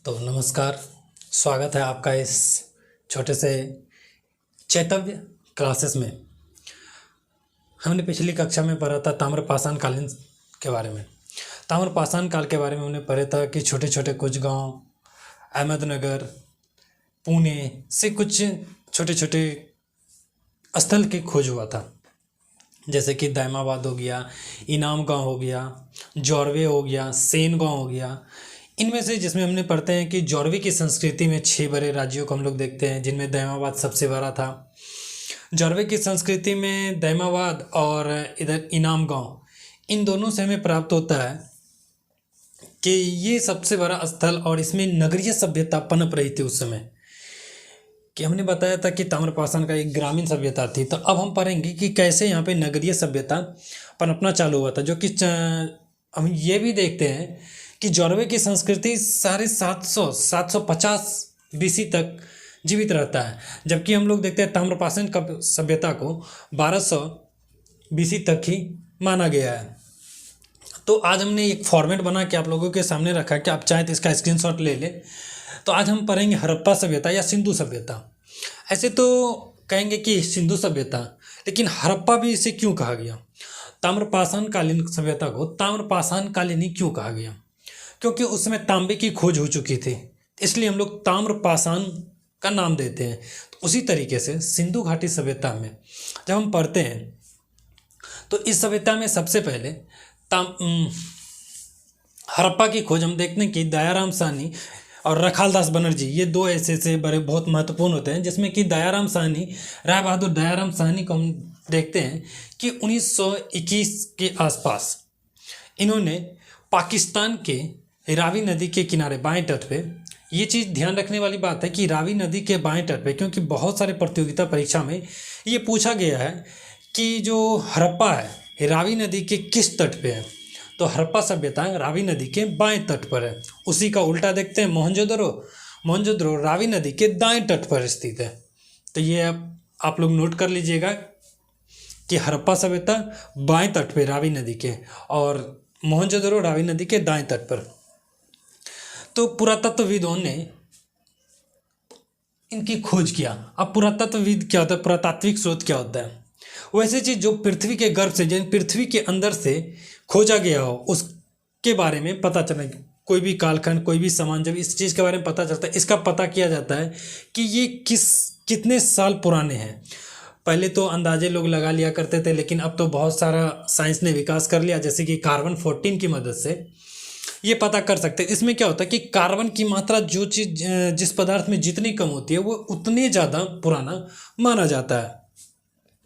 तो नमस्कार। स्वागत है आपका इस छोटे से चैतव्य क्लासेस में। हमने पिछली कक्षा में पढ़ा था ताम्रपाषाण कालीन के बारे में। ताम्रपाषाण काल के बारे में हमने पढ़ा था कि छोटे छोटे कुछ गांव अहमदनगर पुणे से कुछ छोटे छोटे स्थल की खोज हुआ था, जैसे कि दायमाबाद हो गया, इनाम गांव हो गया, जौरवे हो गया, सेन गांव हो गया। इनमें से जिसमें हमने पढ़ते हैं कि जौरवे की संस्कृति में 6 बड़े राज्यों को हम लोग देखते हैं, जिनमें दायमाबाद सबसे बड़ा था। जौरवे की संस्कृति में दायमाबाद और इधर इनाम गांव, इन दोनों से हमें प्राप्त होता है कि ये सबसे बड़ा स्थल और इसमें नगरीय सभ्यता पनप रही थी उस समय। कि हमने बताया था कि ताम्रपाषाण का एक ग्रामीण सभ्यता थी, तो अब हम पढ़ेंगे कि कैसे यहाँ पे नगरीय सभ्यता पनपना चालू हुआ था। जो कि हम ये भी देखते हैं कि जौरवे की संस्कृति 750 BC तक जीवित रहता है, जबकि हम लोग देखते हैं ताम्रपाषाण का सभ्यता को 1200 BC तक ही माना गया है। तो आज हमने एक फॉर्मेट बना के आप लोगों के सामने रखा कि आप चाहें तो इसका स्क्रीनशॉट ले लें। तो आज हम पढ़ेंगे हड़प्पा सभ्यता या सिंधु सभ्यता। ऐसे तो कहेंगे कि सिंधु सभ्यता, लेकिन हड़प्पा भी इसे क्यों कहा गया? ताम्रपाषाण कालीन सभ्यता को ताम्रपाषाण कालीनी क्यों कहा गया? क्योंकि उसमें तांबे की खोज हो चुकी थी, इसलिए हम लोग ताम्रपाषाण का नाम देते हैं। तो उसी तरीके से सिंधु घाटी सभ्यता में जब हम पढ़ते हैं तो इस सभ्यता में सबसे पहले हड़प्पा की खोज हम देखते हैं कि दयाराम साहनी और रखालदास बनर्जी, ये दो ऐसे बड़े बहुत महत्वपूर्ण होते हैं, जिसमें कि दयाराम साहनी, राय बहादुर दयाराम साहनी को हम देखते हैं कि 1921 के आसपास इन्होंने पाकिस्तान के रावी नदी के किनारे बाएं तट पे, ये चीज़ ध्यान रखने वाली बात है कि रावी नदी के बाएं तट पे, क्योंकि बहुत सारे प्रतियोगिता परीक्षा में ये पूछा गया है कि जो हड़प्पा है रावी नदी के किस तट पे है। तो हड़प्पा सभ्यता रावी नदी के बाएं तट पर है। उसी का उल्टा देखते हैं मोहनजोदड़ो रावी नदी के दाएं तट पर स्थित है। तो ये आप लोग नोट कर लीजिएगा कि हड़प्पा सभ्यता बाएं तट पे रावी नदी के और मोहनजोदड़ो रावी नदी के दाएं तट पर। तो पुरातत्वविदों ने इनकी खोज किया। अब पुरातत्वविद क्या होता है, पुरातात्विक स्रोत क्या होता है? वैसे चीज़ जो पृथ्वी के गर्भ से, यानी पृथ्वी के अंदर से खोजा गया हो, उसके बारे में पता चले। कोई भी कालखंड, कोई भी सामान, जब इस चीज़ के बारे में पता चलता है, इसका पता किया जाता है कि ये कितने साल पुराने हैं। पहले तो अंदाजे लोग लगा लिया करते थे, लेकिन अब तो बहुत सारा साइंस ने विकास कर लिया, जैसे कि कार्बन 14 की मदद से ये पता कर सकते हैं। इसमें क्या होता है कि कार्बन की मात्रा जो चीज़ जिस पदार्थ में जितनी कम होती है वो उतने ज़्यादा पुराना माना जाता है।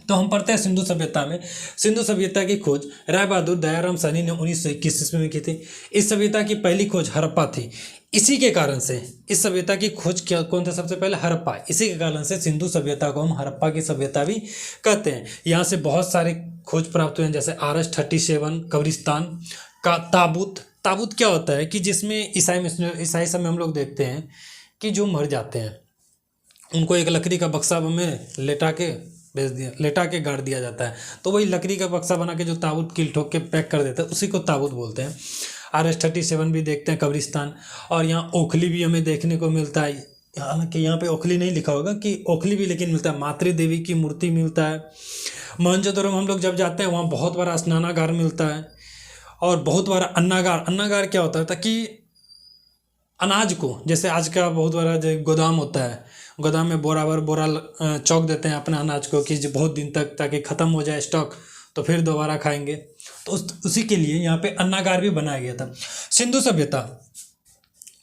तो हम पढ़ते हैं सिंधु सभ्यता में। सिंधु सभ्यता की खोज राय बहादुर दयाराम साहनी ने 1921 ईस्वी में की थी। इस सभ्यता की पहली खोज हड़प्पा थी। इसी के कारण से इस सभ्यता की खोज क्या कौन था? सबसे पहले हड़प्पा। इसी के कारण से सिंधु सभ्यता को हम हड़प्पा की सभ्यता भी कहते हैं। यहाँ से बहुत सारे खोज प्राप्त हुए हैं, जैसे RS-37 कब्रिस्तान का ताबूत क्या होता है कि जिसमें ईसाई समय हम लोग देखते हैं कि जो मर जाते हैं उनको एक लकड़ी का बक्सा में लेटा के गाड़ दिया जाता है। तो वही लकड़ी का बक्सा बना के जो ताबूत कील ठोक के पैक कर देता है, उसी को ताबूत बोलते हैं। RS-37 भी देखते हैं कब्रिस्तान। और यहाँ ओखली भी हमें देखने को मिलता है। हालांकि यहाँ पे ओखली नहीं लिखा होगा कि ओखली भी, लेकिन मिलता है। मातृ देवी की मूर्ति मिलता है। मोहनजोदड़ो में हम लोग जब जाते हैं वहाँ बहुत बड़ा स्नानागार मिलता है और बहुत बड़ा अन्नागार क्या होता है? ताकि अनाज को, जैसे आज का बहुत बड़ा जो गोदाम होता है, गोदाम में बोरा चौक देते हैं अपने अनाज को कि जो बहुत दिन तक, ताकि ख़त्म हो जाए स्टॉक तो फिर दोबारा खाएंगे। तो उसी के लिए यहाँ पे अन्नागार भी बनाया गया था। सिंधु सभ्यता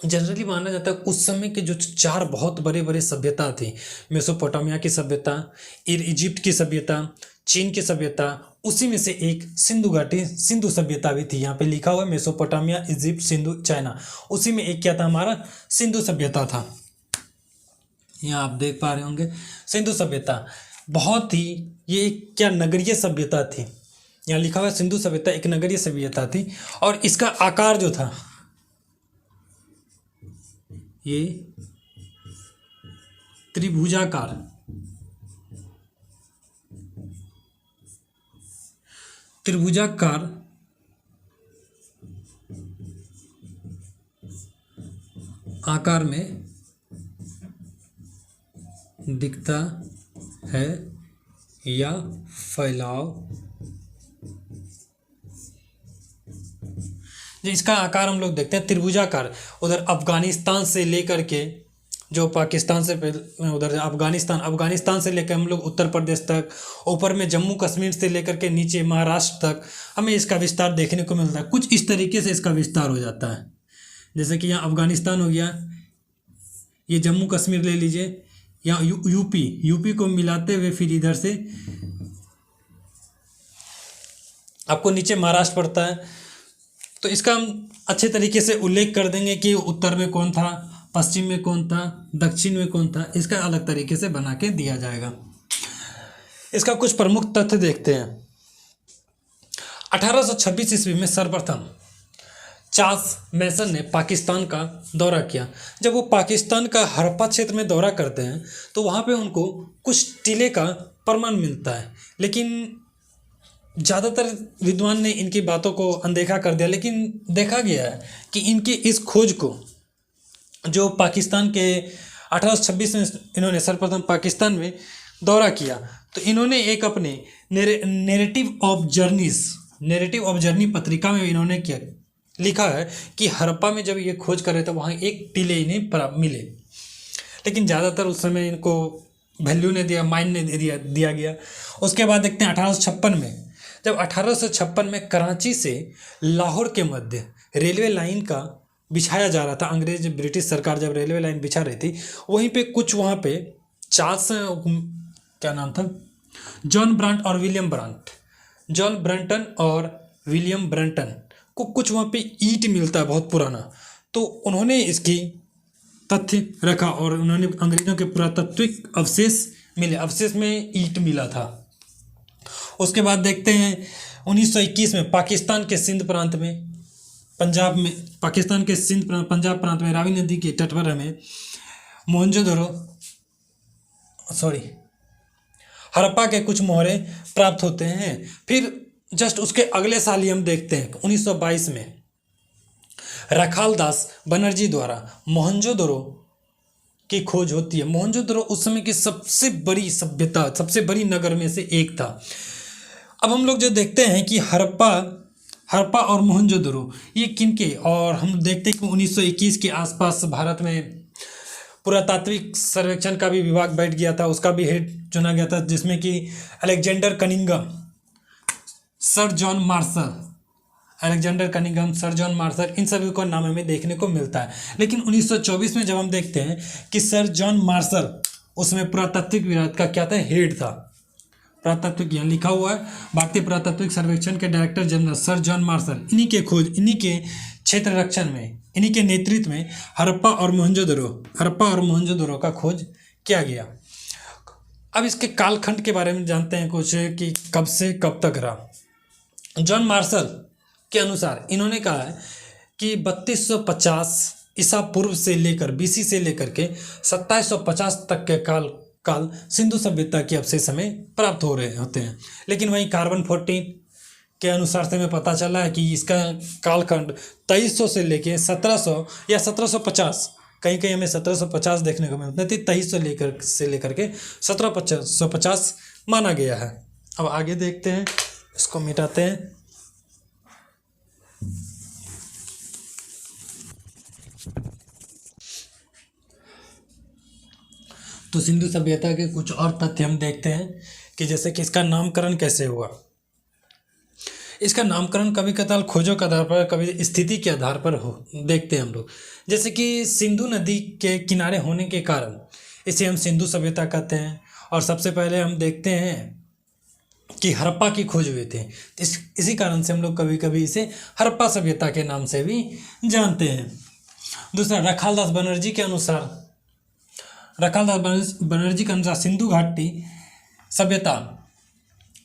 जनरली माना जाता है उस समय के जो 4 बहुत बड़े सभ्यता थी, मेसोपोटामिया की सभ्यता, इजिप्ट की सभ्यता, चीन की सभ्यता, उसी में से एक सिंधु सभ्यता भी थी। यहाँ पे लिखा हुआ है मेसोपोटामिया, इजिप्ट, सिंधु, चाइना। उसी में एक क्या था? हमारा सिंधु सभ्यता था। यहाँ आप देख पा रहे होंगे सिंधु सभ्यता बहुत ही, ये एक क्या नगरीय सभ्यता थी। यहाँ लिखा हुआ है सिंधु सभ्यता एक नगरीय सभ्यता थी। और इसका आकार जो था ये त्रिभुजाकार आकार में दिखता है या फैलाव, जो इसका आकार हम लोग देखते हैं त्रिभुजाकार, उधर अफगानिस्तान से लेकर के जो पाकिस्तान से उधर अफगानिस्तान से लेकर हम लोग उत्तर प्रदेश तक, ऊपर में जम्मू कश्मीर से लेकर के नीचे महाराष्ट्र तक हमें इसका विस्तार देखने को मिलता है। कुछ इस तरीके से इसका विस्तार हो जाता है, जैसे कि यहाँ अफगानिस्तान हो गया, ये जम्मू कश्मीर ले लीजिए, यहाँ यूपी को मिलाते हुए फिर इधर से आपको नीचे महाराष्ट्र पड़ता है। तो इसका हम अच्छे तरीके से उल्लेख कर देंगे कि उत्तर में कौन था, पश्चिम में कौन था, दक्षिण में कौन था, इसका अलग तरीके से बना के दिया जाएगा। इसका कुछ प्रमुख तथ्य देखते हैं। 1826 ईस्वी में सर्वप्रथम चार्ल्स मैसन ने पाकिस्तान का दौरा किया। जब वो पाकिस्तान का हड़प्पा क्षेत्र में दौरा करते हैं तो वहाँ पे उनको कुछ टीले का प्रमाण मिलता है, लेकिन ज़्यादातर विद्वान ने इनकी बातों को अनदेखा कर दिया। लेकिन देखा गया है कि इनकी इस खोज को जो पाकिस्तान के 1826 में इन्होंने सर्वप्रथम पाकिस्तान में दौरा किया, तो इन्होंने एक अपने नेरेटिव ऑफ जर्नी पत्रिका में इन्होंने क्या लिखा है कि हड़प्पा में जब ये खोज करे तो वहाँ एक टीले इन्हें मिले, लेकिन ज़्यादातर उस समय इनको वैल्यू नहीं दिया, माइन नहीं दिया गया। उसके बाद देखते हैं 1856 में, जब 1856 में कराची से लाहौर के मध्य रेलवे लाइन का बिछाया जा रहा था, अंग्रेज ब्रिटिश सरकार जब रेलवे लाइन बिछा रही थी, वहीं पे कुछ वहाँ पे चार्ल्स क्या नाम था, जॉन ब्रंटन और विलियम ब्रंटन को कुछ वहाँ पे ईंट मिलता है बहुत पुराना, तो उन्होंने इसकी तथ्य रखा और उन्होंने अंग्रेजों के पुरातात्विक अवशेष में ईंट मिला था। उसके बाद देखते हैं 1921 में पाकिस्तान के सिंध प्रांत में पंजाब प्रांत में रावी नदी के तट पर हमें हड़प्पा के कुछ मोहरे प्राप्त होते हैं। फिर जस्ट उसके अगले साल ही हम देखते हैं 1922 में रखालदास बनर्जी द्वारा मोहनजोदड़ो की खोज होती है। मोहनजोदड़ो उस समय की सबसे बड़ी सभ्यता, सबसे बड़ी नगर में से एक था। अब हम लोग जो देखते हैं कि हड़प्पा और मोहनजोदड़ो ये किनके, और हम देखते हैं कि 1921 के आसपास भारत में पुरातात्विक सर्वेक्षण का भी विभाग बैठ गया था, उसका भी हेड चुना गया था, जिसमें कि Alexander Cunningham, sir John Marshall, इन सभी का नाम हमें देखने को मिलता है। लेकिन 1924 में जब हम देखते हैं कि सर जॉन मार्शल उसमें पुरातात्विक विभाग का क्या था, हेड था। पुरातात्विक यहाँ लिखा हुआ है, भारतीय पुरातात्विक सर्वेक्षण के director general sir John martial, इन्हीं के क्षेत्र रक्षण में, इन्हीं के नेतृत्व में हड़प्पा और मोहनजोदड़ो का खोज किया गया। अब इसके कालखंड के बारे में जानते हैं कुछ कि कब से कब तक रहा। जॉन मार्शल के अनुसार इन्होंने कहा है कि 3250 ईसा पूर्व से लेकर BC से लेकर के 2750 तक के काल सिंधु सभ्यता के अवशेष हमें प्राप्त हो रहे होते हैं। लेकिन वहीं कार्बन 14 के अनुसार से हमें पता चला है कि इसका कालखंड 2300 से लेकर 1700 या 1750, कहीं कहीं हमें 1750 देखने को मिलता है, 2300 से लेकर के 1750 माना गया है। अब आगे देखते हैं, इसको मिटाते हैं। तो सिंधु सभ्यता के कुछ और तथ्य हम देखते हैं कि जैसे कि इसका नामकरण कैसे हुआ। इसका नामकरण कभी कताल खोजों के आधार पर, कभी स्थिति के आधार पर देखते हैं हम लोग। जैसे कि सिंधु नदी के किनारे होने के कारण इसे हम सिंधु सभ्यता कहते हैं। और सबसे पहले हम देखते हैं कि हड़प्पा की खोज हुए थे, इसी कारण से हम लोग कभी कभी इसे हड़प्पा सभ्यता के नाम से भी जानते हैं। दूसरा, रखालदास बनर्जी के अनुसार सिंधु घाटी सभ्यता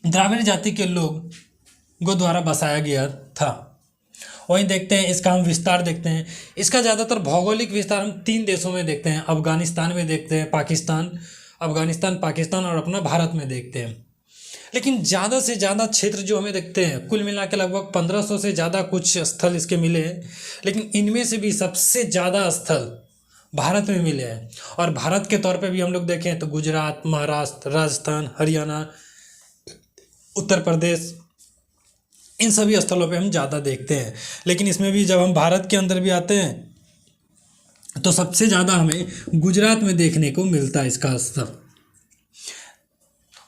द्राविड़ जाति के लोगों द्वारा बसाया गया था। वहीं देखते हैं इसका हम विस्तार देखते हैं। इसका ज़्यादातर भौगोलिक विस्तार हम 3 देशों में देखते हैं, अफगानिस्तान में देखते हैं, पाकिस्तान और अपना भारत में देखते हैं। लेकिन ज़्यादा से ज़्यादा क्षेत्र जो हमें देखते हैं, कुल मिला के लगभग 1500 से ज़्यादा कुछ स्थल इसके मिले हैं। लेकिन इनमें से भी सबसे ज़्यादा स्थल भारत में मिले हैं। और भारत के तौर पे भी हम लोग देखें तो गुजरात, महाराष्ट्र, राजस्थान, हरियाणा, उत्तर प्रदेश, इन सभी स्थलों पे हम ज़्यादा देखते हैं। लेकिन इसमें भी जब हम भारत के अंदर भी आते हैं तो सबसे ज़्यादा हमें गुजरात में देखने को मिलता है इसका स्तर।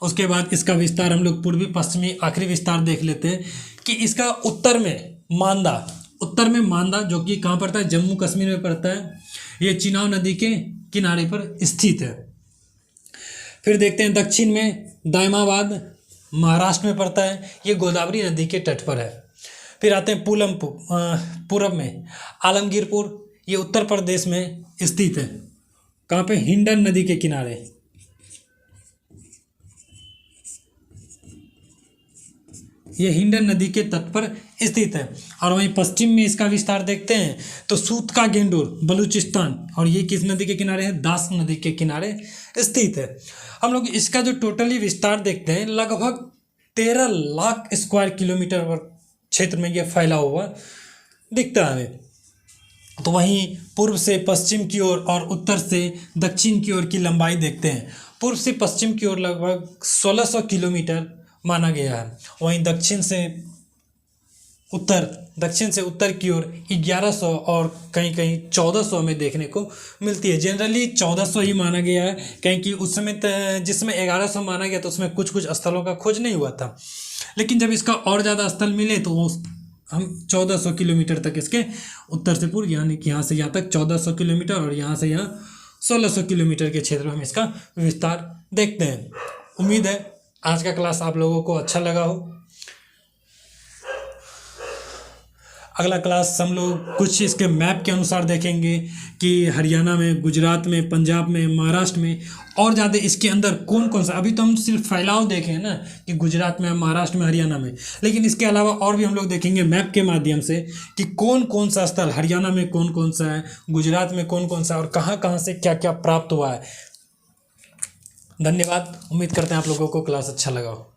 उसके बाद इसका विस्तार हम लोग पूर्वी पश्चिमी आखिरी विस्तार देख लेते हैं कि इसका उत्तर में मांदा जो कि कहाँ पड़ता है, जम्मू कश्मीर में पड़ता है। ये चिनाब नदी के किनारे पर स्थित है। फिर देखते हैं दक्षिण में दायमाबाद महाराष्ट्र में पड़ता है, ये गोदावरी नदी के तट पर है। फिर आते हैं पूरब में आलमगीरपुर, ये उत्तर प्रदेश में स्थित है। कहाँ पे, हिंडन नदी के किनारे। ये हिंडन नदी के तट पर स्थित है। और वहीं पश्चिम में इसका विस्तार देखते हैं तो सूत का गेंडोर बलूचिस्तान, और ये किस नदी के किनारे है, दास नदी के किनारे स्थित है। हम लोग इसका जो टोटली विस्तार देखते हैं लगभग 13 लाख स्क्वायर किलोमीटर क्षेत्र में ये फैला हुआ दिखता है हमें। तो वहीं पूर्व से पश्चिम की ओर और उत्तर से दक्षिण की ओर की लंबाई देखते हैं। पूर्व से पश्चिम की ओर लगभग 1600 किलोमीटर माना गया है। वहीं दक्षिण से उत्तर की ओर 1100 और कहीं कहीं 1400 में देखने को मिलती है। जनरली 1400 ही माना गया है, क्योंकि उस समय जिसमें 1100 माना गया तो उसमें कुछ स्थलों का खोज नहीं हुआ था। लेकिन जब इसका और ज़्यादा स्थल मिले तो हम 1400 किलोमीटर तक इसके उत्तर से पूर्व, यानी कि यहाँ से यहाँ तक 1400 किलोमीटर और यहाँ से यहाँ 1600 किलोमीटर के क्षेत्र में हम इसका विस्तार देखते हैं। उम्मीद है आज का क्लास आप लोगों को अच्छा लगा हो। अगला क्लास हम लोग कुछ इसके मैप के अनुसार देखेंगे कि हरियाणा में, गुजरात में, पंजाब में, महाराष्ट्र में और ज़्यादा इसके अंदर कौन कौन सा, अभी तो हम सिर्फ फैलाव देखें ना कि गुजरात में, महाराष्ट्र में, हरियाणा में, लेकिन इसके अलावा और भी हम लोग देखेंगे मैप के माध्यम से कि कौन कौन सा स्थल हरियाणा में कौन कौन सा है, गुजरात में कौन कौन सा और कहाँ कहाँ से क्या क्या प्राप्त हुआ है। धन्यवाद। उम्मीद करते हैं आप लोगों को क्लास अच्छा लगा हो।